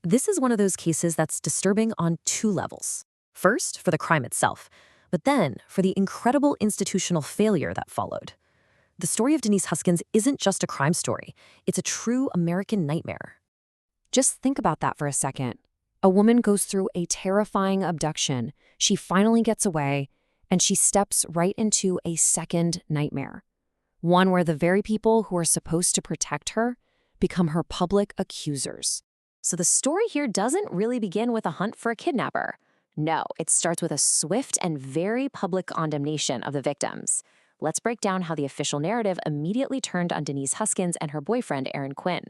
This is one of those cases that's disturbing on two levels. First, for the crime itself, but then for the incredible institutional failure that followed. The story of Denise Huskins isn't just a crime story, it's a true American nightmare. Just think about that for a second. A woman goes through a terrifying abduction, she finally gets away, and she steps right into a second nightmare. One where the very people who are supposed to protect her become her public accusers. So the story here doesn't really begin with a hunt for a kidnapper. No, it starts with a swift and very public condemnation of the victims. Let's break down how the official narrative immediately turned on Denise Huskins and her boyfriend, Aaron Quinn.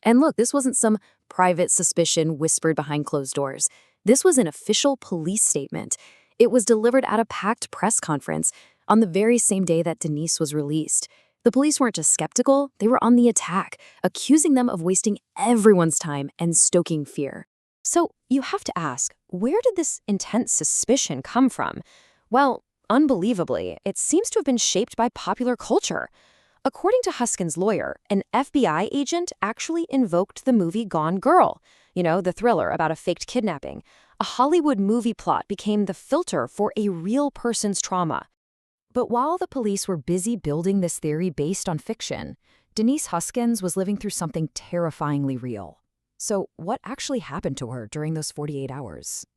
And look, this wasn't some private suspicion whispered behind closed doors. This was an official police statement. It was delivered at a packed press conference on the very same day that Denise was released. The police weren't just skeptical, they were on the attack, accusing them of wasting everyone's time and stoking fear. So you have to ask, where did this intense suspicion come from? Well, unbelievably, it seems to have been shaped by popular culture. According to Huskins' lawyer, an FBI agent actually invoked the movie Gone Girl, the thriller about a faked kidnapping. A Hollywood movie plot became the filter for a real person's trauma. But while the police were busy building this theory based on fiction, Denise Huskins was living through something terrifyingly real. So what actually happened to her during those 48 hours?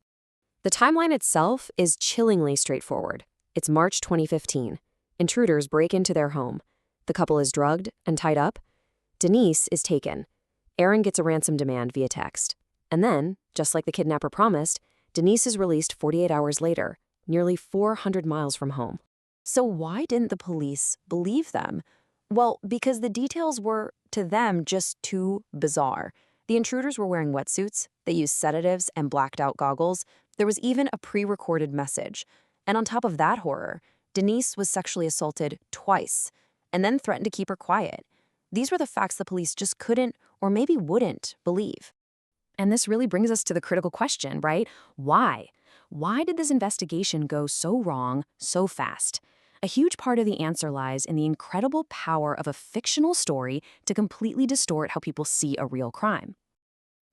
The timeline itself is chillingly straightforward. It's March 2015. Intruders break into their home. The couple is drugged and tied up. Denise is taken. Aaron gets a ransom demand via text. And then, just like the kidnapper promised, Denise is released 48 hours later, nearly 400 miles from home. So why didn't the police believe them? Well, because the details were, to them, just too bizarre. The intruders were wearing wetsuits, they used sedatives and blacked-out goggles. There was even a pre-recorded message. And on top of that horror, Denise was sexually assaulted twice, and then threatened to keep her quiet. These were the facts the police just couldn't, or maybe wouldn't, believe. And this really brings us to the critical question, right? Why? Why did this investigation go so wrong so fast? A huge part of the answer lies in the incredible power of a fictional story to completely distort how people see a real crime.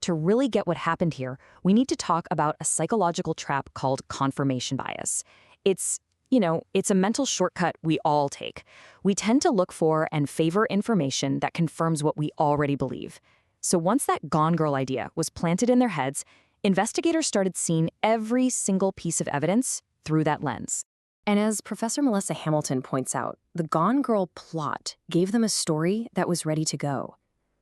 To really get what happened here, we need to talk about a psychological trap called confirmation bias. It's a mental shortcut we all take. We tend to look for and favor information that confirms what we already believe. So once that Gone Girl idea was planted in their heads, investigators started seeing every single piece of evidence through that lens. And as Professor Melissa Hamilton points out, the Gone Girl plot gave them a story that was ready to go.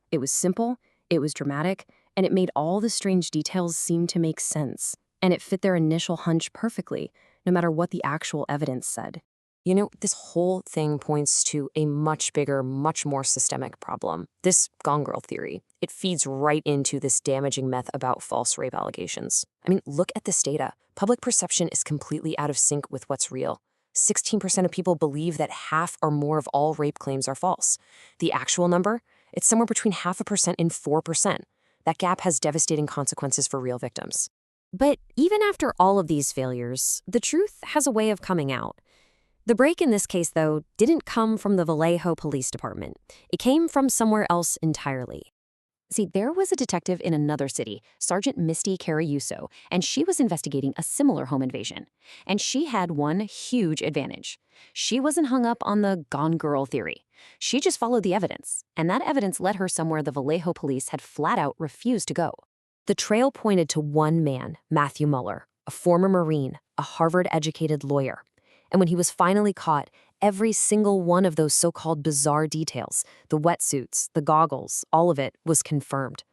It was simple, it was dramatic, and it made all the strange details seem to make sense. And it fit their initial hunch perfectly, no matter what the actual evidence said. This whole thing points to a much bigger, much more systemic problem. This Gone Girl theory, it feeds right into this damaging myth about false rape allegations. Look at this data. Public perception is completely out of sync with what's real. 16% of people believe that half or more of all rape claims are false. The actual number? It's somewhere between 0.5% and 4%. That gap has devastating consequences for real victims. But even after all of these failures, the truth has a way of coming out. The break in this case, though, didn't come from the Vallejo Police Department. It came from somewhere else entirely. See, there was a detective in another city, Sergeant Misty Carayuso, and she was investigating a similar home invasion. And she had one huge advantage. She wasn't hung up on the Gone Girl theory. She just followed the evidence, and that evidence led her somewhere the Vallejo police had flat out refused to go. The trail pointed to one man, Matthew Muller, a former Marine, a Harvard-educated lawyer. And when he was finally caught, every single one of those so-called bizarre details, the wetsuits, the goggles, all of it was confirmed.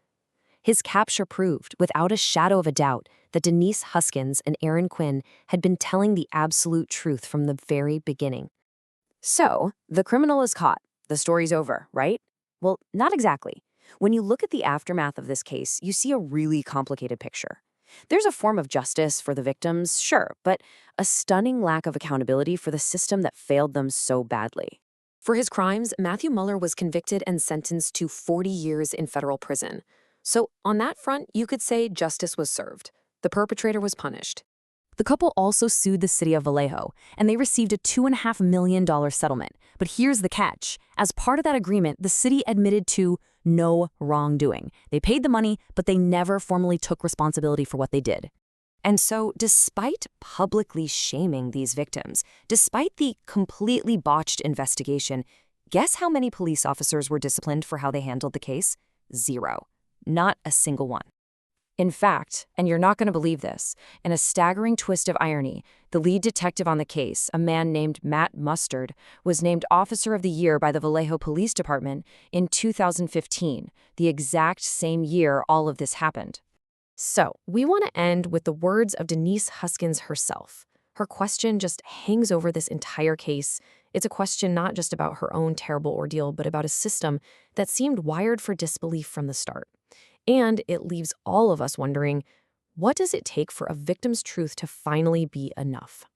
His capture proved, without a shadow of a doubt, that Denise Huskins and Aaron Quinn had been telling the absolute truth from the very beginning. So, the criminal is caught. The story's over, right? Well, not exactly. When you look at the aftermath of this case, you see a really complicated picture. There's a form of justice for the victims, sure, but a stunning lack of accountability for the system that failed them so badly. For his crimes, Matthew Muller was convicted and sentenced to 40 years in federal prison. So on that front, you could say justice was served. The perpetrator was punished. The couple also sued the city of Vallejo, and they received a $2.5 million settlement, But here's the catch. As part of that agreement, the city admitted to no wrongdoing. They paid the money, but they never formally took responsibility for what they did. And so, despite publicly shaming these victims, despite the completely botched investigation, guess how many police officers were disciplined for how they handled the case? 0. Not a single one. In fact, and you're not going to believe this, in a staggering twist of irony, the lead detective on the case, a man named Matt Mustard, was named Officer of the Year by the Vallejo Police Department in 2015, the exact same year all of this happened. So, we want to end with the words of Denise Huskins herself. Her question just hangs over this entire case. It's a question not just about her own terrible ordeal, but about a system that seemed wired for disbelief from the start. And it leaves all of us wondering, what does it take for a victim's truth to finally be enough?